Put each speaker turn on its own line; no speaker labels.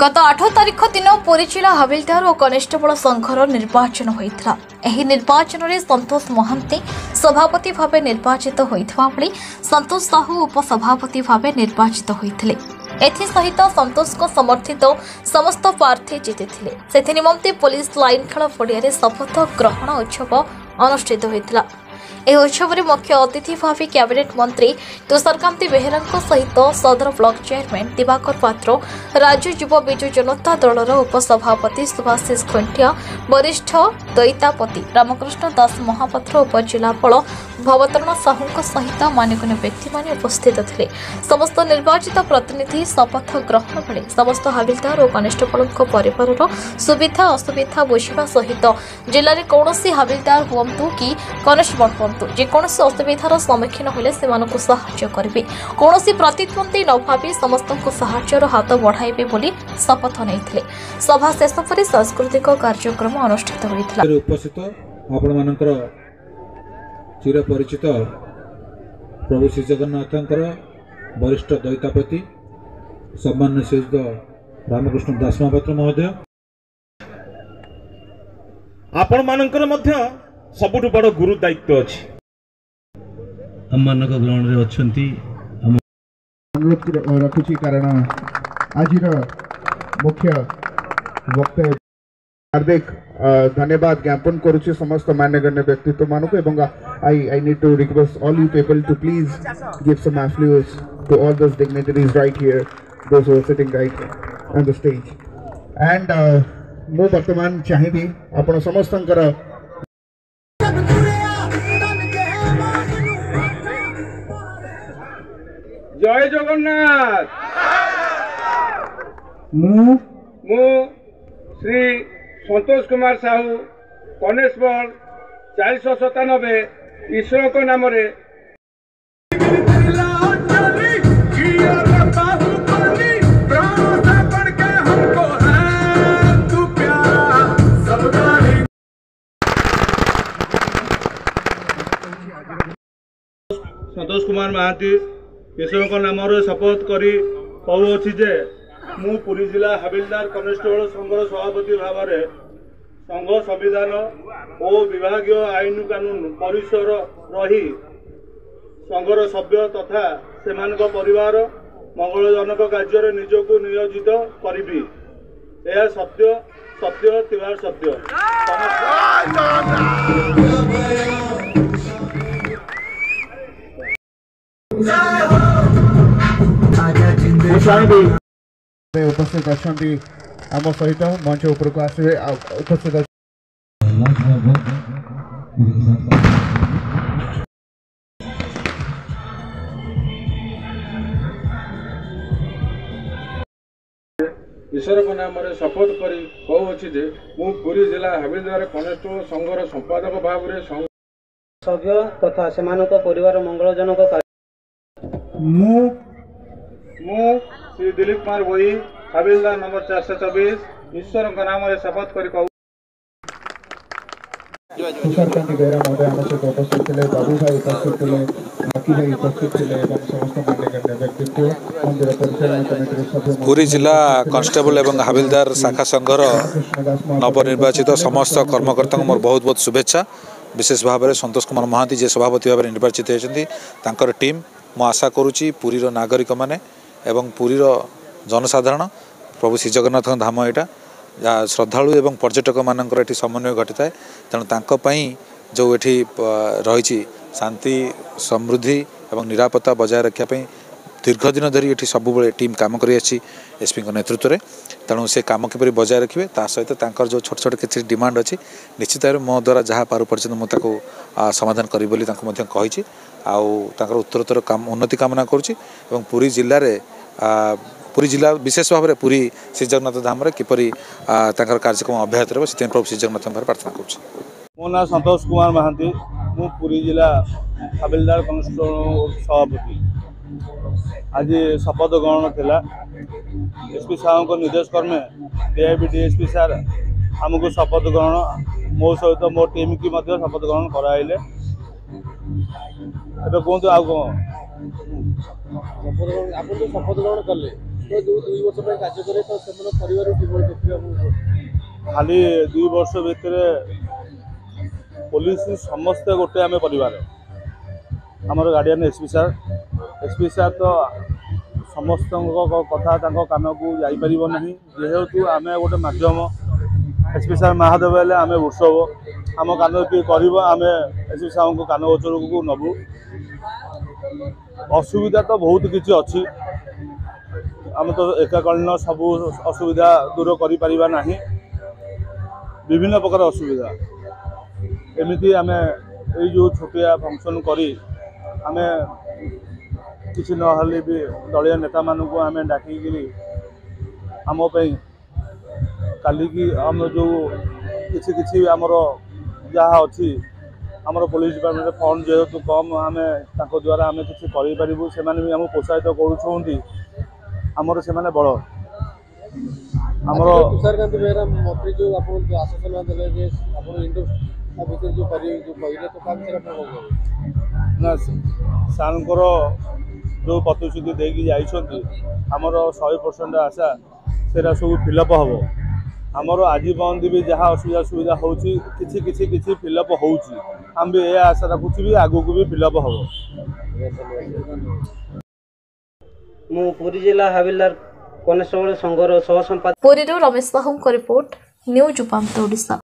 गत 8 तारिख दिन पुरी जिला हविलदार और कनेस्टेबल संघर निर्वाचन होता। एही निर्वाचन में संतोष महांती सभापति भाव निर्वाचित होता बेले संतोष साहू उपसभापति भाव निर्वाचित होते। एसहित संतोष को समर्थित समस्त प्रार्थी जीति से निमंते पुलिस लाइन खेल पड़िया शपथ ग्रहण उत्सव अनुष्ठित होता। यह उत्सव में मुख्य अतिथि भाव कैबिनेट मंत्री तुषारकांति बेहेरा सहित सदर ब्लॉक चेयरमैन दिवाकर पात्र, राज्य युव विजु जनता दलर उपसभापति सुभाषिष खंटिया, वरिष्ठ दैतापति रामकृष्ण दास महापात्र, उपजिलापाल भवतरण साहू सहित मान्यगण्य व्यक्ति माने उपस्थित थे। समस्त निर्वाचित प्रतिनिधि शपथ ग्रहण बेले समस्त हविलदार और कनेस्टेबल परिवार सुविधा असुविधा बुझा सहित जिले में कौन हविलदार हूँ कि कनेस्टेबल हूँ जेकोसी असुविधार सम्मुखीन होले सेमानकु सहायता करेंगे, कौन प्रतिद्वंदी न भावी समस्त सहायर हाथ बढ़ाइबे बोली शपथ नहीं। सभा शेष पर सांस्कृतिक कार्यक्रम अनुष्ठित होता।
उपस्थित आपण मानकर चिर परिचित प्रभु श्री जगन्नाथंकर वरिष्ठ दैतापति सम्मान्य श्रीयुत रामकृष्ण दास महापात्र महोदय,
आपण मानकर मध्य सबुठु बड़ गुरु दायित्व अछि।
हम मानक ग्रहण रे अछंती हम
अनुरोध रखुछि कारण आजिर मुख्य वक्ता हार्दिक धन्यवाद ज्ञापन करुछि समस्त मान्यगण्य व्यक्तित्व मानक एवं I need to request all you people to please give some affluence to all those dignitaries right here, those who are sitting right on the stage and मो वर्तमान चाहिबी आपण समस्तंकर
जय जगन्नाथ।
मु
श्री संतोष कुमार साहू कनेस्टेबल 497 ईश्वर को नाम रे संतोष कुमार महांती ईश्वर नाम शपथ करी कहूँ जे मु पुरी जिला हविलदार कनेस्टेबल संघर सभापति भाव में संघ संविधान और विभागीय आईन कानून परिसर रही संघर सभ्य तथा सेमान परिवार मंगलजनक कार्य निजक नियोजित करी। यह सत्य सत्य तिवार सत्य।
उपस्थित अच्छा आम सहित मंच उपरक आसवे उपस्थित
ईश्वर को नाम रे शपथ करी कहूँ जे मु पुरी जिला हविलदार कनेस्टेबल संघर संपादक भाव में
सभ्य तथा सेमानक परिवार मंगलजनक
मु
श्री दिलीप कुमार बोई हविलदार नंबर 424 ईश्वर नाम रे शपथ करी कहूँ।
तुषारकांति बेहेरा महोदय आम सहित उपस्थित थे, बाबू भाई उपस्थित थे, बाकी भाई उपस्थित थे और समस्त मान्यगण्य व्यक्तित्व मंदिर परिचालन कमिटी सभ्य
पुरी जिला कनेस्टेबल एवं हविलदार शाखा संघर नवनिर्वाचित समस्त कर्मकर्ता को मोर बहुत बहुत शुभेच्छा। विशेष भाव में संतोष कुमार महांती जे सभापति भाव में निर्वाचित होती टीम मु आशा करुच्ची पुरीर नागरिक माने एवं पुरीर जनसाधारण प्रभु श्री जगन्नाथ धाम यहाँ श्रद्धालु एवं पर्यटक मानकर एठी समन्वय घटी थाए। तेणु तांकों जो एठी रही शांति समृद्धि एवं निरापत्ता बजाय रखापी दीर्घ दिन धरी ये सब टीम काम कर एसपी नेतृत्व में। तेणु से काम किपरि बजाय रखिए ता सहित तांकर जो छोट छोट किसी डिमांड अच्छी निश्चित भाव मो द्वारा जहाँ पार पर्यटन मुझे समाधान करी बोली कही उत्तरोत्तर काम उन्नति कामना करुच्ची। पुरी जिले में पुरी जिला विशेष भाव में पुरी श्री जगन्नाथ धाम किपरि कार्यक्रम अब्याहत रही से प्रभु श्री जगन्नाथ प्रार्थना करुच्ची।
मो ना संतोष कुमार महांती मु पुरी जिला हविलदार कनेस्टेबल सभापति। आज शपथ ग्रहण थिला एसपी साहू को निर्देश क्रमे डीआईबी डीएसपी सार आमको शपथ ग्रहण मो सहित मो टीम की शपथ ग्रहण कराइले। कहतु आउ कौन
शपथ ग्रहण कले
खाली 2 वर्ष भितर पुलिस समस्ते गोटे आम परिवार आमर गार्डियन एसपी सार तो समस्त कथा कान को जापर ना जेहेतु आम गोटे मध्यम एसपी सार महादेव हेल्ले आम उत्सव आम कान किए कर आम एसपी साहब को कान गोचर को नबू असुविधा तो बहुत किसी अच्छी आम तो एकाकालीन सब असुविधा दूर कर विभिन्न प्रकार असुविधा एमती आम जो छोटिया फंक्शन करी आम किसी ना भी दलिया नेता मानू आम डाकिकी आम काली की आम जो किसी आमर जहाँ अच्छी आमर पुलिस डिपार्टमेंट फंड जेहेतु कम आम द्वारा आम किसी करूँ से भी आम प्रोत्साहित करमर से बड़ आमर
तुषारकांत बेहरा मंत्री जो आश्वासन देले
ना सार जो प्रतिश्रुति देकी जाइछंती आमर 100% आशा सेरा सब फिलअप हम आमर आज बंद भी जहाँ असुविधा सुविधा होची किछि फिलअप होची हम भी यह आशा रखुची भी आगु को भी फिलअप हम
मु पुरी जिला हाविलदार कनेस्टेबल संघर सह संपादक
पुरी रमेश साहू रिपोर्ट न्यूज उपांत ओडिशा।